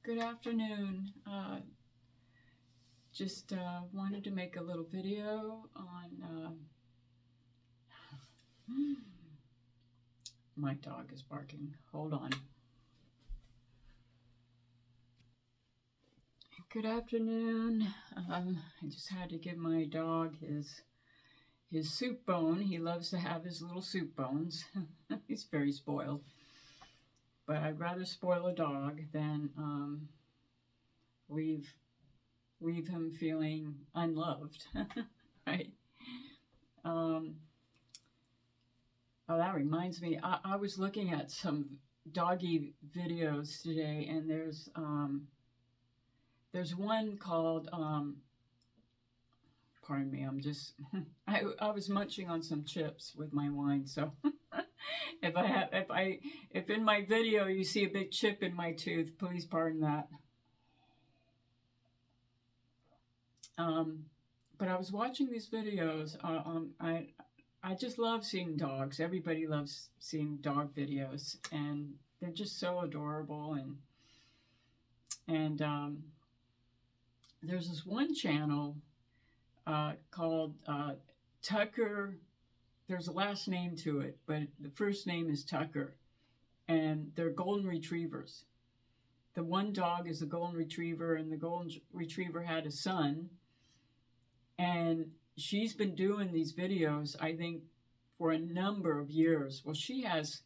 Good afternoon. Just wanted to make a little video on. My dog is barking. Hold on. Good afternoon. I just had to give my dog his soup bone. He loves to have his little soup bones. He's very spoiled. But I'd rather spoil a dog than leave him feeling unloved, right? Oh, that reminds me. I was looking at some doggy videos today, and there's one called pardon me. I'm just I was munching on some chips with my wine, so if in my video you see a big chip in my tooth, please pardon that. But I was watching these videos. I just love seeing dogs. Everybody loves seeing dog videos, and they're just so adorable. And there's this one channel called Tucker. There's a last name to it, but the first name is Tucker, and they're golden retrievers. The one dog is a golden retriever, and the golden retriever had a son. And she's been doing these videos, I think, for a number of years. Well, she has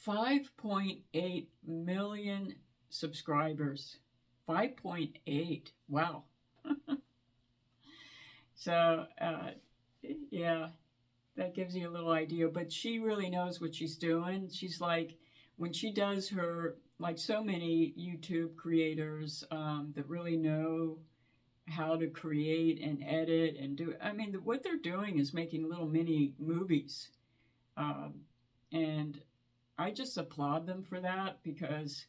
5.8 million subscribers. 5.8. Wow. So, yeah, that gives you a little idea. But she really knows what she's doing. She's like, when she does her, like so many YouTube creators that really know how to create and edit and do. I mean, what they're doing is making little mini movies. And I just applaud them for that, because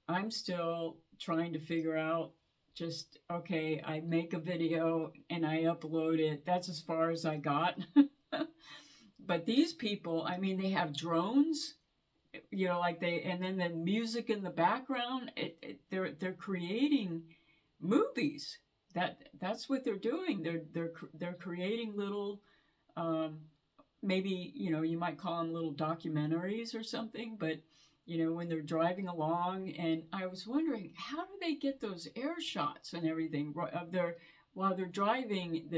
I'm still trying to figure out just, okay, I make a video and I upload it. That's as far as I got. But these people, I mean, they have drones, like and then the music in the background, they're creating movies. That's what they're doing. They're creating little, maybe you might call them little documentaries or something. But when they're driving along, and I was wondering, how do they get those air shots and everything of while they're driving?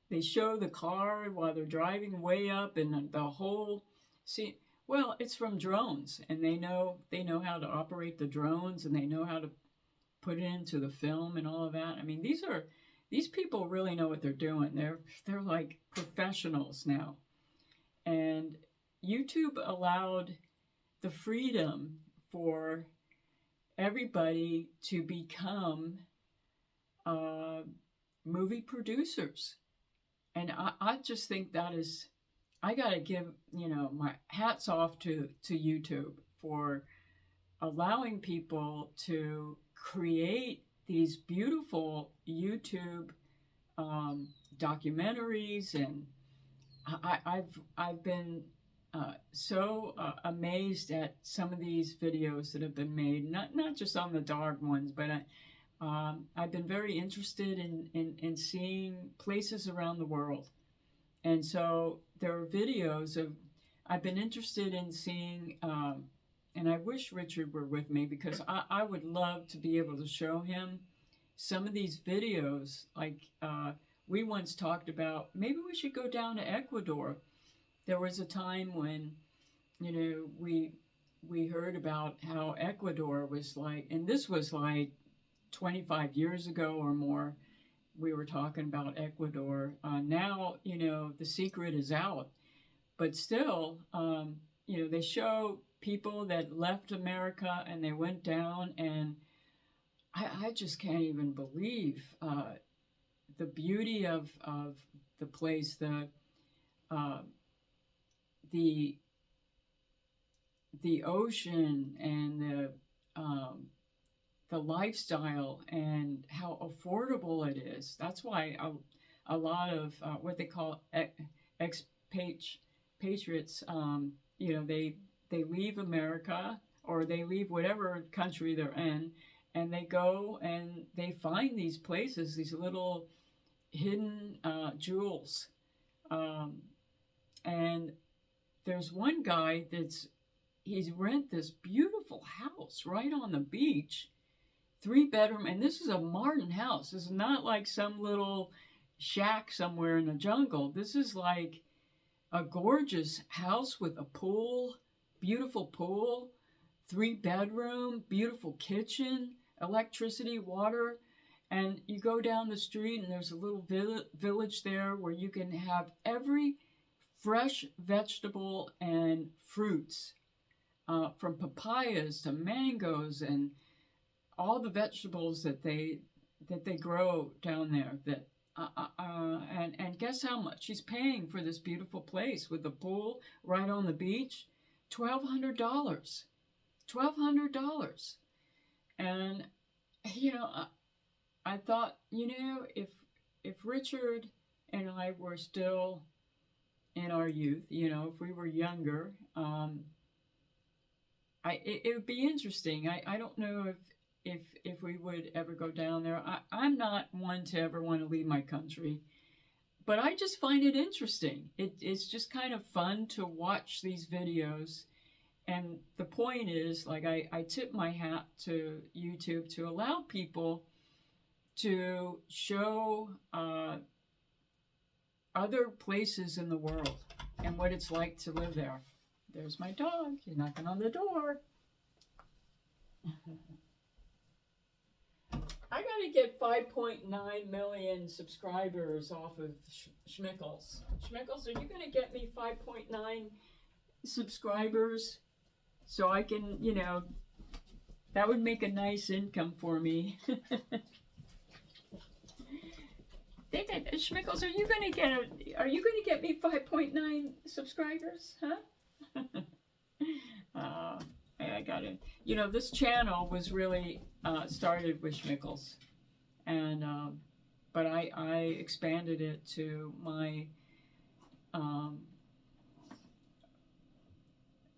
They show the car while they're driving way up, and the whole scene. Well, it's from drones, and they know how to operate the drones, and they know how to put it into the film and all of that. I mean, these people really know what they're doing. They're like professionals now. And YouTube allowed the freedom for everybody to become movie producers. And I just think that is, I gotta give my hats off to YouTube for allowing people to create these beautiful YouTube documentaries. And I've been so amazed at some of these videos that have been made, not just on the dog ones, but I've been very interested in seeing places around the world. And so there are videos of, I've been interested in seeing, and I wish Richard were with me, because I would love to be able to show him some of these videos. Like we once talked about, maybe we should go down to Ecuador. There was a time when, we heard about how Ecuador was like, and this was like 25 years ago or more. We were talking about Ecuador. Now, the secret is out. But still, they show people that left America and they went down, and I just can't even believe the beauty of the place, the ocean, and the lifestyle, and how affordable it is. That's why a lot of what they call expatriates, they leave America, or they leave whatever country they're in, and they go and they find these places, these little hidden jewels. Um, and there's one guy he's rent this beautiful house right on the beach, 3 bedroom, and this is a modern house. This is not like some little shack somewhere in the jungle. This is like a gorgeous house with a pool, beautiful pool, 3 bedroom, beautiful kitchen, electricity, water. And you go down the street and there's a little village there where you can have every fresh vegetable and fruits, from papayas to mangoes and all the vegetables that they grow down there. And guess how much he's paying for this beautiful place with the pool right on the beach? $1,200. $1,200. And I thought, if Richard and I were still in our youth, if we were younger, it would be interesting. I don't know if we would ever go down there. I'm not one to ever want to leave my country, but I just find it interesting. It's just kind of fun to watch these videos. And the point is, like, I tip my hat to YouTube to allow people to show other places in the world and what it's like to live there. There's my dog. He's knocking on the door. I gotta get 5.9 million subscribers off of Schmickles. Schmickles, are you gonna get me 5.9 subscribers so I can, that would make a nice income for me. Schmickles, are you gonna get me 5.9 subscribers? Huh? I got it. This channel was really started with Schmickles, and but I expanded it to my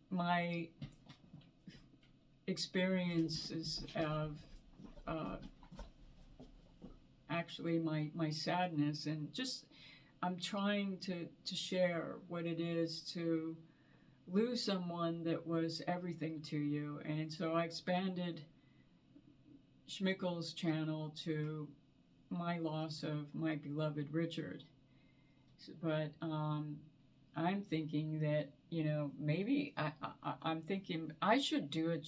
my experiences of actually my sadness, and just I'm trying to share what it is to lose someone that was everything to you. And so I expanded Schmickles' channel to my loss of my beloved Richard. But I'm thinking that, maybe I'm thinking I should do it,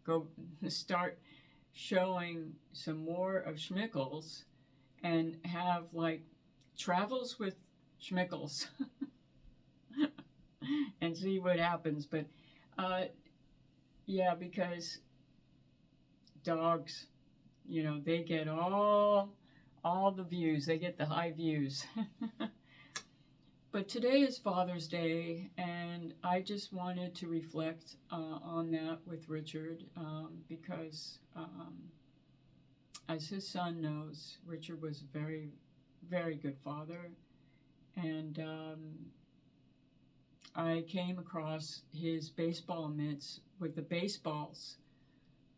go start showing some more of Schmickles and have like travels with Schmickles. And see what happens. But yeah, because dogs, they get all the views. They get the high views. But today is Father's Day, and I just wanted to reflect on that with Richard, because as his son knows, Richard was a very, very good father. And I came across his baseball mitts with the baseballs.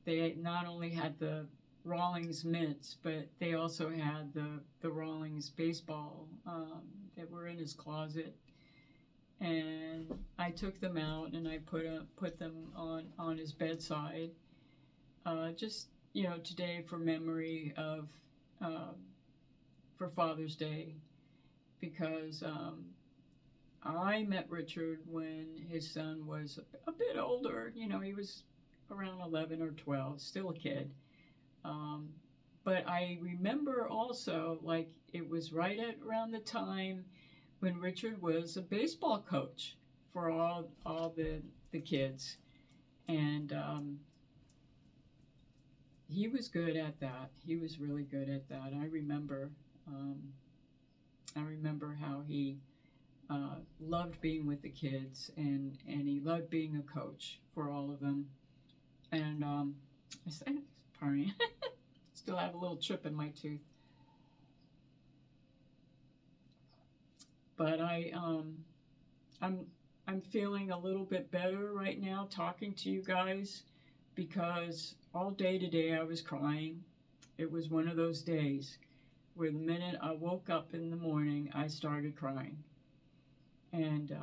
They not only had the Rawlings mitts, but they also had the Rawlings baseball that were in his closet. And I took them out and I put them on his bedside, just today for memory of for Father's Day, because I met Richard when his son was a bit older. He was around 11 or 12, still a kid. But I remember also, like, it was right at around the time when Richard was a baseball coach for all the kids. And he was good at that. He was really good at that. I remember how he loved being with the kids, and he loved being a coach for all of them. And pardon, still have a little chip in my tooth. But I'm I'm feeling a little bit better right now talking to you guys because all day today I was crying. It was one of those days where the minute I woke up in the morning, I started crying. And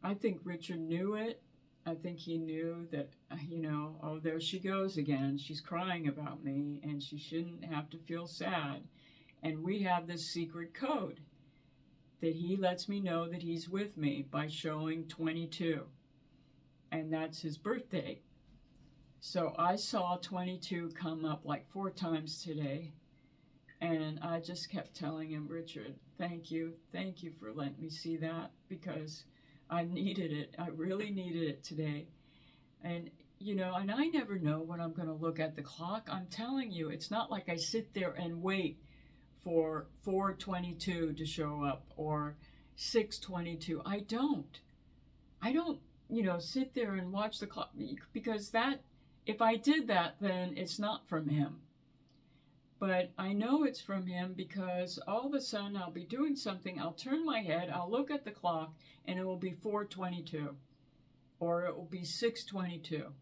I think Richard knew it. I think he knew that, oh, there she goes again. She's crying about me, and she shouldn't have to feel sad. And we have this secret code that he lets me know that he's with me by showing 22. And that's his birthday. So I saw 22 come up like 4 times today. And I just kept telling him, Richard, thank you for letting me see that, because I needed it. I really needed it today. And, and I never know when I'm going to look at the clock. I'm telling you, it's not like I sit there and wait for 4:22 to show up or 6:22. I don't, sit there and watch the clock, because if I did that, then it's not from him. But I know it's from him because all of a sudden I'll be doing something, I'll turn my head, I'll look at the clock, and it will be 4:22 or it will be 6:22.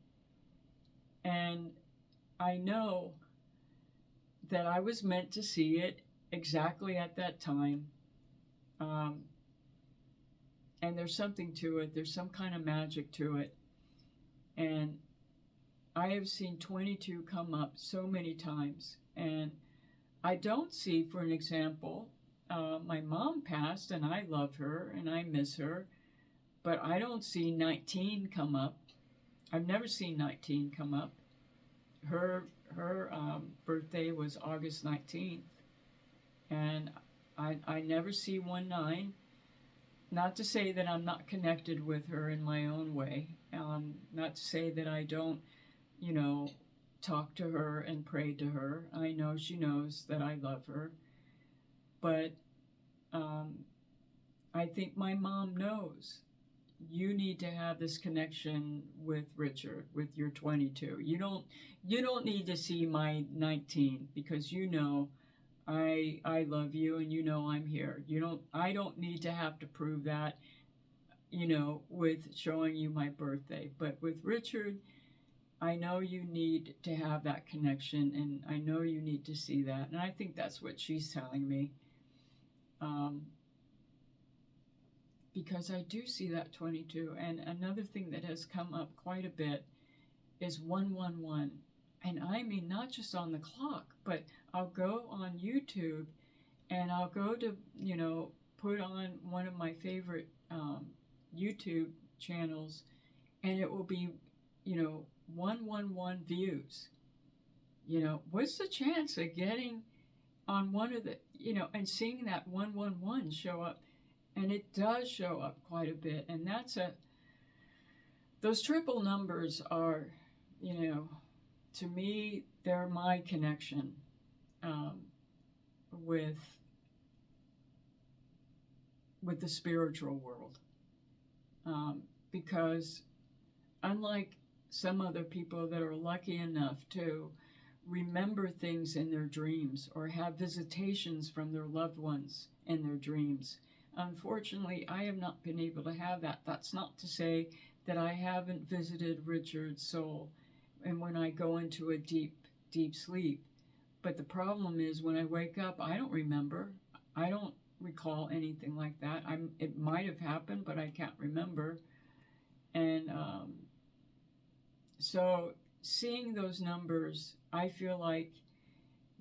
And I know that I was meant to see it exactly at that time. And there's something to it. There's some kind of magic to it. And I have seen 22 come up so many times. And I don't see, for an example, my mom passed, and I love her and I miss her, but I don't see 19 come up. I've never seen 19 come up. Her birthday was August 19th, and I never see 19. Not to say that I'm not connected with her in my own way. Not to say that I don't, talk to her and pray to her. I know she knows that I love her. But I think my mom knows you need to have this connection with Richard, with your 22. You don't need to see my 19, because I love you, and I'm here. I don't need to have to prove that, with showing you my birthday. But with Richard, I know you need to have that connection, and I know you need to see that. And I think that's what she's telling me. Because I do see that 22. And another thing that has come up quite a bit is 111. And I mean, not just on the clock, but I'll go on YouTube and I'll go to, put on one of my favorite YouTube channels, and it will be, 111 views. What's the chance of getting on one of the, and seeing that 111 show up? And it does show up quite a bit. And those triple numbers are, to me, they're my connection with the spiritual world. Because unlike some other people that are lucky enough to remember things in their dreams or have visitations from their loved ones in their dreams, unfortunately, I have not been able to have that. That's not to say that I haven't visited Richard's soul and when I go into a deep, deep sleep. But the problem is, when I wake up, I don't remember. I don't recall anything like that. It might have happened, but I can't remember. And so seeing those numbers, I feel like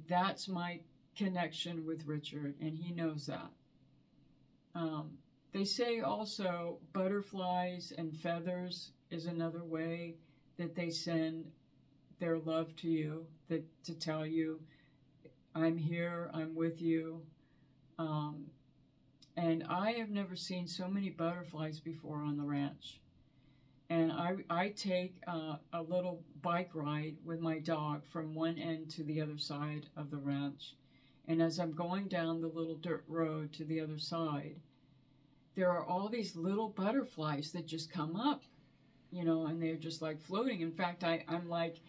that's my connection with Richard, and he knows that. They say also butterflies and feathers is another way that they send their love to you, to tell you, I'm here, I'm with you. And I have never seen so many butterflies before on the ranch. And I take a little bike ride with my dog from one end to the other side of the ranch. And as I'm going down the little dirt road to the other side, there are all these little butterflies that just come up, and they're just like floating. In fact, I'm like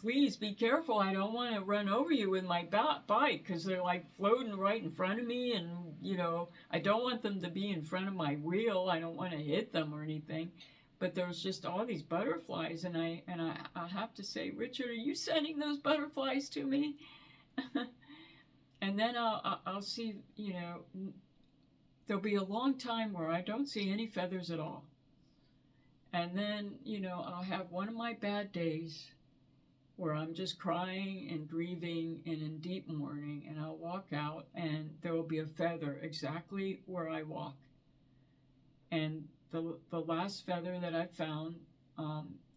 please be careful. I don't want to run over you with my bike because they're like floating right in front of me. And, I don't want them to be in front of my wheel. I don't want to hit them or anything. But there's just all these butterflies. And I have to say, Richard, are you sending those butterflies to me? And then I'll see, there'll be a long time where I don't see any feathers at all. And then, I'll have one of my bad days where I'm just crying and grieving and in deep mourning, and I'll walk out and there will be a feather exactly where I walk. And the last feather that I found,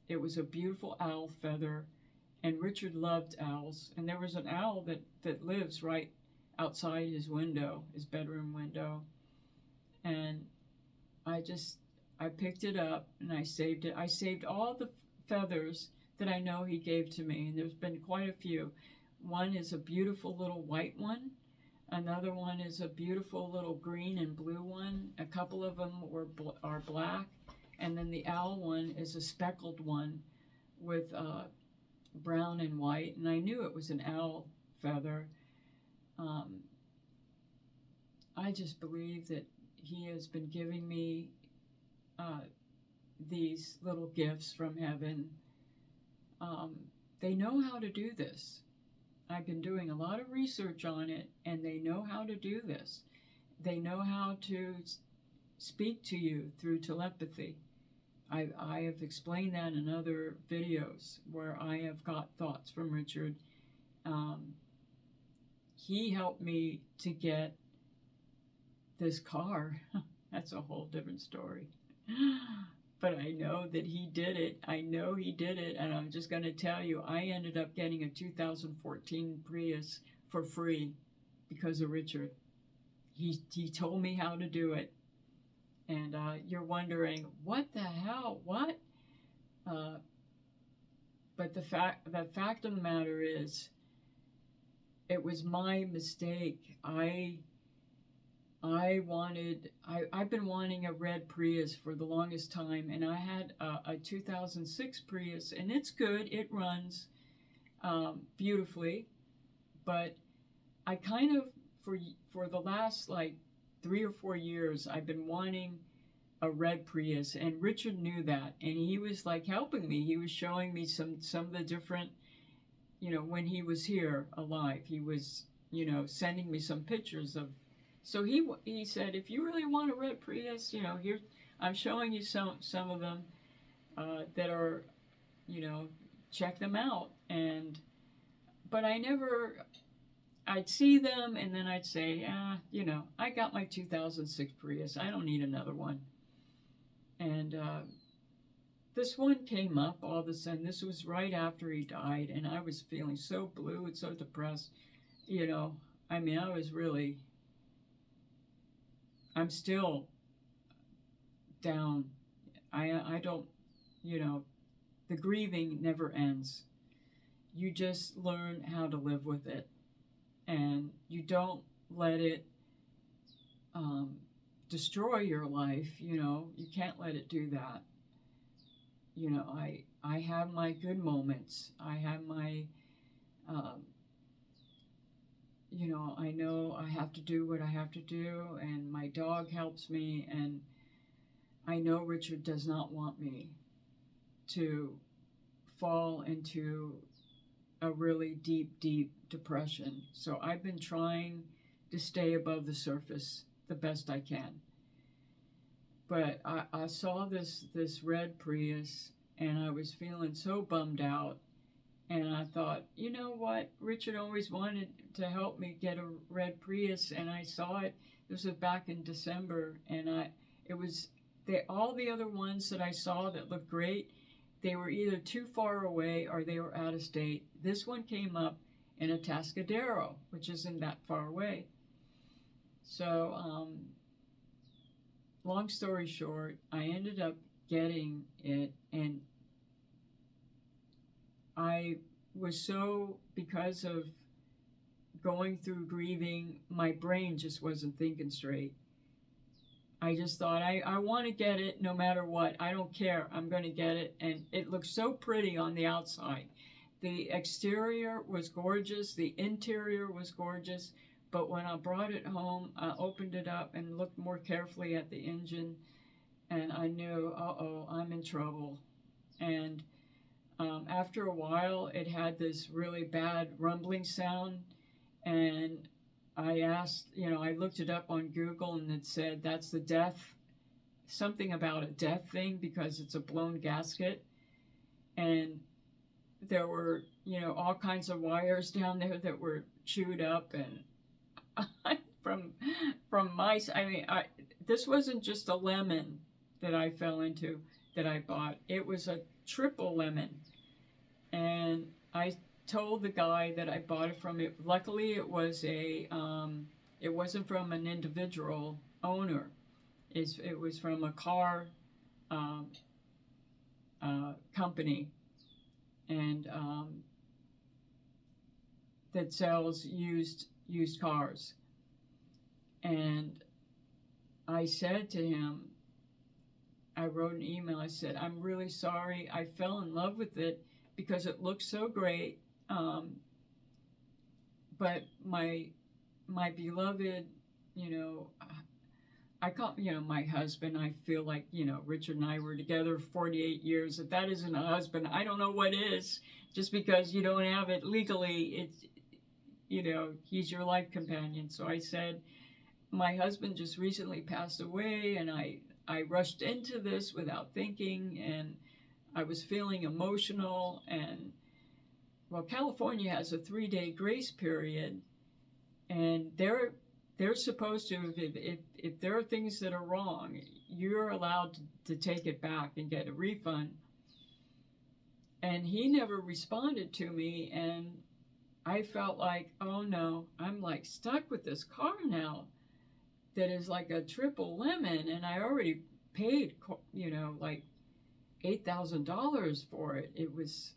it was a beautiful owl feather, and Richard loved owls. And there was an owl that lives right outside his window, his bedroom window. And I picked it up and I saved it. I saved all the feathers that I know he gave to me, and there's been quite a few. One is a beautiful little white one. Another one is a beautiful little green and blue one. A couple of them are black. And then the owl one is a speckled one with brown and white. And I knew it was an owl feather. I just believe that he has been giving me these little gifts from heaven. They know how to do this. I've been doing a lot of research on it, and they know how to do this. They know how to speak to you through telepathy. I have explained that in other videos where I have got thoughts from Richard. He helped me to get this car. That's a whole different story. But I know that he did it. I know he did it. And I'm just going to tell you, I ended up getting a 2014 Prius for free because of Richard. He told me how to do it. And you're wondering, what the hell? What? But the fact of the matter is, it was my mistake. I've been wanting a red Prius for the longest time, and I had a 2006 Prius, and it's good. It runs beautifully, but I kind of, for the last like 3 or 4 years, I've been wanting a red Prius, and Richard knew that, and he was like helping me. He was showing me some of the different, when he was here alive, he was, sending me some pictures of. So he said, if you really want a red Prius, here, I'm showing you some of them that are, check them out. But I'd see them and then I'd say, I got my 2006 Prius. I don't need another one. And this one came up all of a sudden. This was right after he died, and I was feeling so blue and so depressed. I was really. I'm still down. I don't, the grieving never ends. You just learn how to live with it, and you don't let it destroy your life. You can't let it do that. I have my good moments. I have my I know I have to do what I have to do, and my dog helps me, and I know Richard does not want me to fall into a really deep, deep depression. So I've been trying to stay above the surface the best I can. But I saw this red Prius, and I was feeling so bummed out. And I thought, you know what? Richard always wanted to help me get a red Prius, and I saw it. This was back in December, and all the other ones that I saw that looked great, they were either too far away or they were out of state. This one came up in Atascadero, which isn't that far away. So, long story short, I ended up getting it, and I was so, because of going through grieving, my brain just wasn't thinking straight. I just thought, I want to get it no matter what. I don't care. I'm going to get it. And it looks so pretty on the outside The exterior was gorgeous, the interior was gorgeous, but when I brought it home, I opened it up and looked more carefully at the engine, and I knew, uh-oh, I'm in trouble. And after a while, it had this really bad rumbling sound, and I asked, I looked it up on Google, and it said that's the death, something about a death thing because it's a blown gasket. And there were, all kinds of wires down there that were chewed up, and from my, this wasn't just a lemon that I fell into that I bought. It was a triple lemon, and I told the guy that I bought it from. It luckily it was it wasn't from an individual owner. It was from a car company, and that sells used cars. And I said to him, I wrote an email. I said, I'm really sorry. I fell in love with it because it looks so great. But my beloved, I call, my husband, I feel like, Richard and I were together 48 years. If that isn't a husband, I don't know what is. Just because you don't have it legally, it's, he's your life companion. So I said, my husband just recently passed away, and I rushed into this without thinking, and I was feeling emotional. And well, California has a 3-day grace period, and they're supposed to, if there are things that are wrong, you're allowed to take it back and get a refund. And he never responded to me, and I felt like, oh no, I'm like stuck with this car now that is like a triple lemon, and I already paid, like $8,000 for it. It was,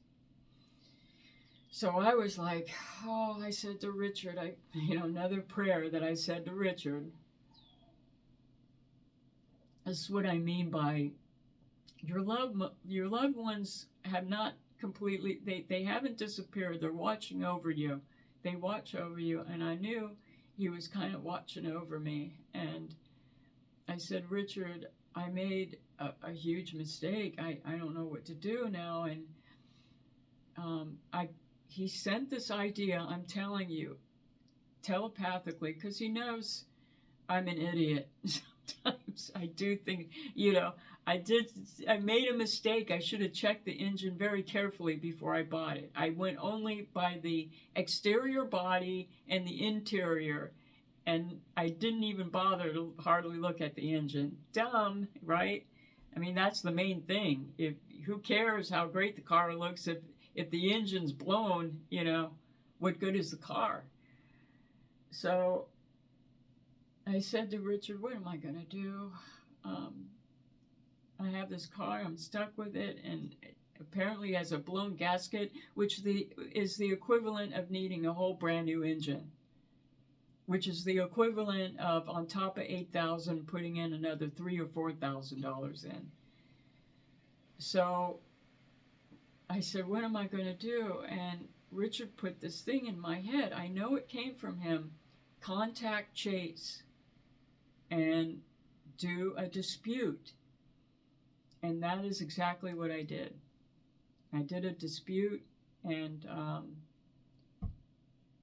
so I was like, oh, I said to Richard, another prayer that I said to Richard. This is what I mean by your loved ones have not completely, they haven't disappeared. They're watching over you. They watch over you, and I knew he was kind of watching over me. And I said, Richard, I made a huge mistake. I don't know what to do now. And he sent this idea, I'm telling you, telepathically, because he knows I'm an idiot. Sometimes I do think, I made a mistake. I should have checked the engine very carefully before I bought it. I went only by the exterior body and the interior, and I didn't even bother to hardly look at the engine. Dumb, right? I mean, that's the main thing. Who cares how great the car looks if the engine's blown, what good is the car? So I said to Richard, what am I going to do? I have this car, I'm stuck with it, and it apparently has a blown gasket, which is the equivalent of needing a whole brand new engine, which is the equivalent of, on top of $8,000, putting in another $3,000 or $4,000 in. So I said, what am I going to do? And Richard put this thing in my head. I know it came from him. Contact Chase and do a dispute. And that is exactly what I did. I did a dispute, and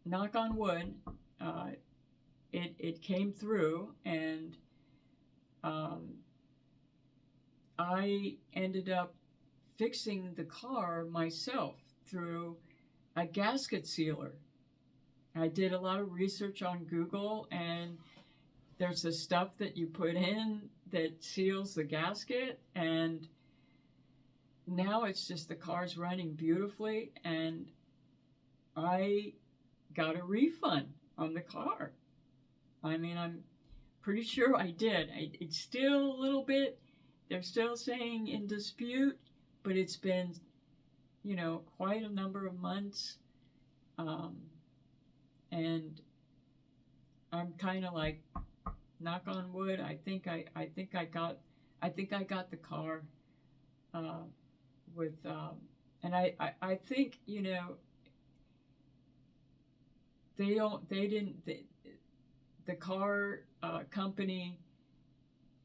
knock on wood, it came through, and I ended up fixing the car myself through a gasket sealer. I did a lot of research on Google, and there's the stuff that you put in that seals the gasket, and now it's just the car's running beautifully, and I got a refund on the car. I mean, I'm pretty sure I did. It's still a little bit, they're still saying in dispute, but it's been, quite a number of months, and I'm kind of like, knock on wood, I think I got the car with And I think, you know, they didn't, the car company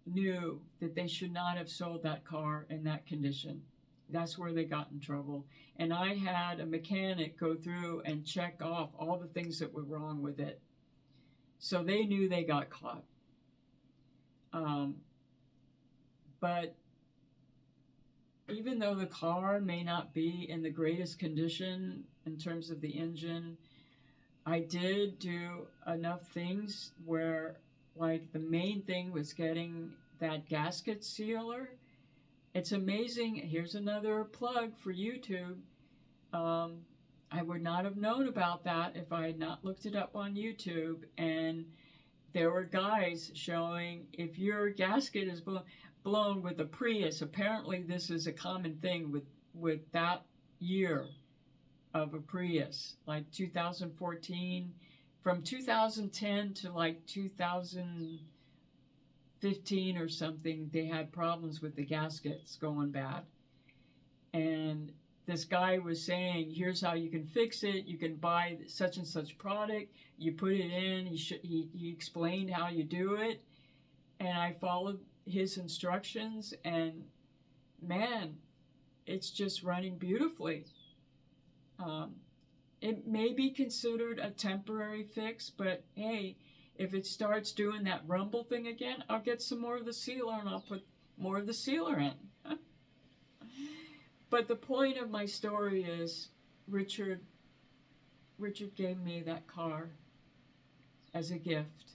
knew that they should not have sold that car in that condition. That's where they got in trouble. And I had a mechanic go through and check off all the things that were wrong with it. So they knew they got caught. Um, but even though the car may not be in the greatest condition in terms of the engine, I did do enough things where, like, the main thing was getting that gasket sealer. It's amazing. Here's another plug for YouTube. Um, I would not have known about that if I had not looked it up on YouTube. And there were guys showing if your gasket is blown with a Prius. Apparently, this is a common thing with that year of a Prius, like 2014, from 2010 to like 2015 or something. They had problems with the gaskets going bad, and this guy was saying, here's how you can fix it. You can buy such and such product. You put it in. He explained how you do it. And I followed his instructions. And man, it's just running beautifully. It may be considered a temporary fix. But hey, if it starts doing that rumble thing again, I'll get some more of the sealer and I'll put more of the sealer in. But the point of my story is Richard gave me that car as a gift.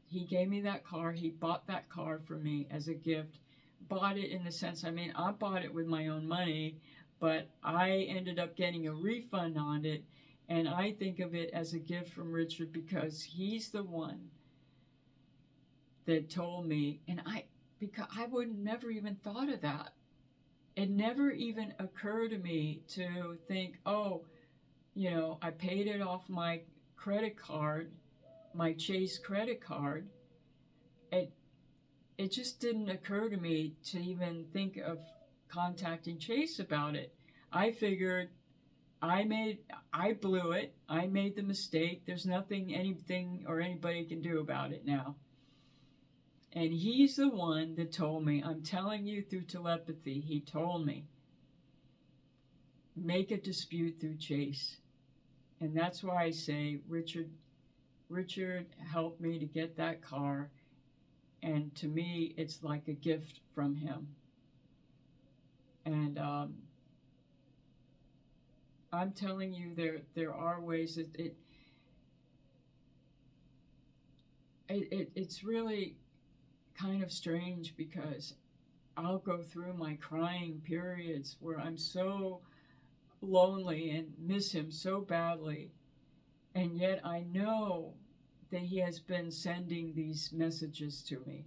He gave me that car. He bought that car for me as a gift. Bought it in the sense, I mean, I bought it with my own money, but I ended up getting a refund on it. And I think of it as a gift from Richard because he's the one that told me, because I would never even thought of that. It never even occurred to me to think, oh, you know, I paid it off my credit card, my Chase credit card. It just didn't occur to me to even think of contacting Chase about it. I figured I blew it. I made the mistake. There's nothing anything or anybody can do about it now. And he's the one that told me, I'm telling you through telepathy, he told me, make a dispute through Chase. And that's why I say Richard helped me to get that car. And to me, it's like a gift from him. And I'm telling you, there are ways that it's really kind of strange because I'll go through my crying periods where I'm so lonely and miss him so badly, and yet I know that he has been sending these messages to me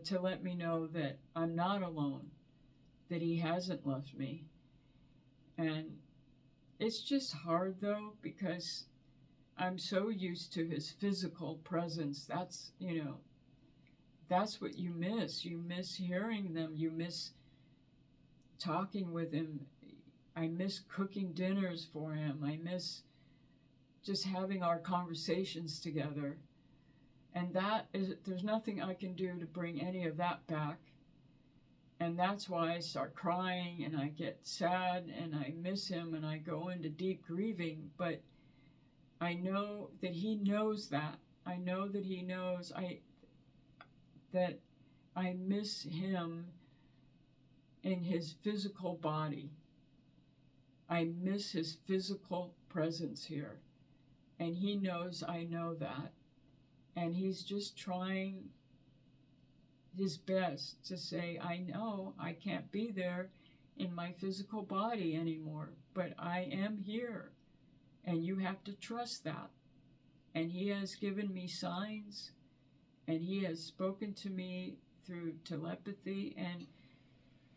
to let me know that I'm not alone, that he hasn't left me. And it's just hard though because I'm so used to his physical presence. That's, you know, that's what you miss. You miss hearing them. You miss talking with him. I miss cooking dinners for him. I miss just having our conversations together. And there's nothing I can do to bring any of that back. And that's why I start crying and I get sad and I miss him and I go into deep grieving. But I know that he knows that. I know that he knows that I miss him in his physical body. I miss his physical presence here. And he knows I know that. And he's just trying his best to say, I know I can't be there in my physical body anymore, but I am here. And you have to trust that. And he has given me signs. And he has spoken to me through telepathy, and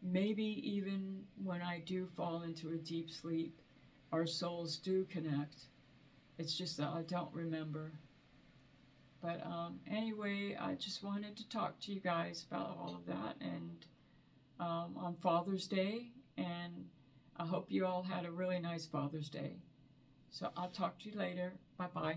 maybe even when I do fall into a deep sleep, our souls do connect. It's just that I don't remember. But anyway, I just wanted to talk to you guys about all of that, and on Father's Day, and I hope you all had a really nice Father's Day. So I'll talk to you later. Bye bye.